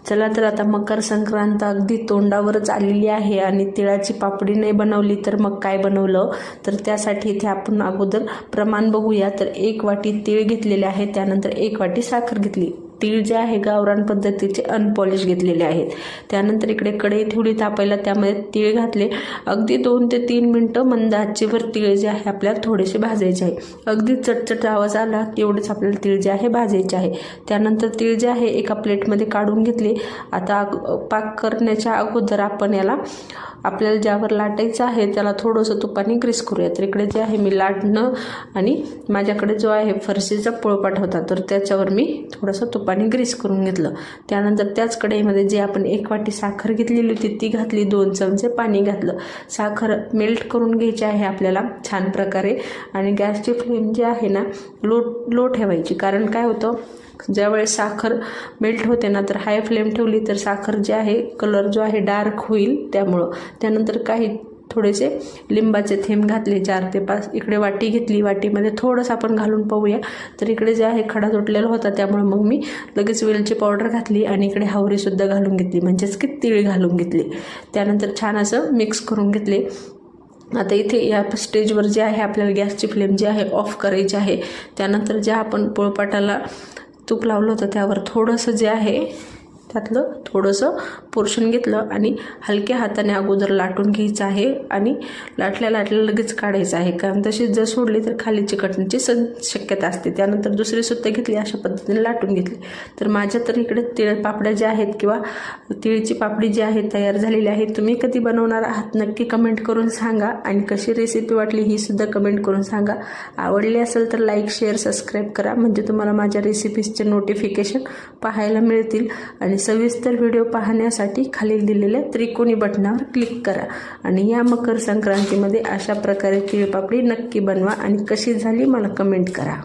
चला तर आता मकर संक्रांत अगदी तोंडावरच आलेली आहे आणि तिळाची पापडी नाही बनवली तर मग काय बनवलं, तर त्यासाठी इथे आपण अगोदर प्रमाण बघूया. तर 1 वाटी तीळ घेतलेले आहे, त्यानंतर 1 वाटी साखर घेतली. तीळ जे आहे गावरान पद्धतीचे अनपॉलिश घेतलेले आहेत. त्यानंतर इकडे कढई ठेवली तापायला, त्यामध्ये तीळ घातले. अगदी 2 ते 3 मिनटं मंद आचेवर तीळ जे आहे आपल्याला थोडेसे भाजायचे आहे. अगदी चटचट आवाज आला एवढेच आपल्याला तीळ जे आहे भाजायचे आहे. त्यानंतर तीळ जे आहे एका प्लेटमध्ये काढून घेतले. आता पाक करण्याच्या अगोदर आपण याला आपल्याला ज्यावर लाटायचं आहे त्याला थोडंसं तुपाने ग्रीस करूया. तर इकडे जे आहे मी लाटणं आणि माझ्याकडे जो आहे फरशीचा पोळपाट होता तर त्याच्यावर मी थोडंसं तुपाने ग्रीस करून घेतलं. त्यानंतर त्याच कढईमध्ये जे आपण 1 वाटी साखर घेतलेली होती ती घातली, 2 चमचे पाणी घातलं. साखर मेल्ट करून घ्यायची आहे आपल्याला छान प्रकारे आणि गॅसची फ्लेम जी आहे ना लो ठेवायची. कारण काय होतं, ज्यावेळेस साखर मेल्ट होते ना तर हाय फ्लेम ठेवली तर साखर जे आहे कलर जो आहे डार्क होईल त्यामुळं. त्यानंतर काही थोडेसे लिंबाचे थेंब घातले 4 ते 5. इकडे वाटी घेतली, वाटीमध्ये थोडंसं आपण घालून पाहूया. तर इकडे जे आहे खडा तुटलेला होता त्यामुळे मग मी लगेच वेलची पावडर घातली आणि इकडे हावरीसुद्धा घालून घेतली, म्हणजेच की तीळ घालून घेतली. त्यानंतर छान असं मिक्स करून घेतले. आता इथे या स्टेजवर जे आहे आपल्याला गॅसची फ्लेम जी आहे ऑफ करायची आहे. त्यानंतर ज्या आपण पोळपाटाला तूप लावलं होतं त्यावर थोडंसं जे आहे त्यातलं थोडंसं पोर्शन घेतलं आणि हलक्या हाताने अगोदर लाटून घ्यायचं आहे आणि लाटल्या लगेच काढायचं आहे, कारण तशी जर सोडली तर खाली चिकटण्याची शक्यता असते. त्यानंतर दुसरी सुद्धा घेतली, अशा पद्धतीने लाटून घेतली. तर माझ्या तर इकडे तीळ पापड्या ज्या आहेत किंवा तिळची पापडी जी आहे तयार झालेली आहे. तुम्ही कधी बनवणार आहात नक्की कमेंट करून सांगा आणि कशी रेसिपी वाटली ही सुद्धा कमेंट करून सांगा. आवडली असेल तर लाईक, शेअर, सबस्क्राईब करा, म्हणजे तुम्हाला माझ्या रेसिपीजचे नोटिफिकेशन पाहायला मिळतील. आणि सविस्तर व्हिडिओ पाहण्यासाठी खालील दिलेल्या त्रिकोणी बटनावर क्लिक करा आणि या मकर संक्रांतीमध्ये अशा प्रकारे तीळ पापडी नक्की बनवा आणि कशी झाली मला कमेंट करा.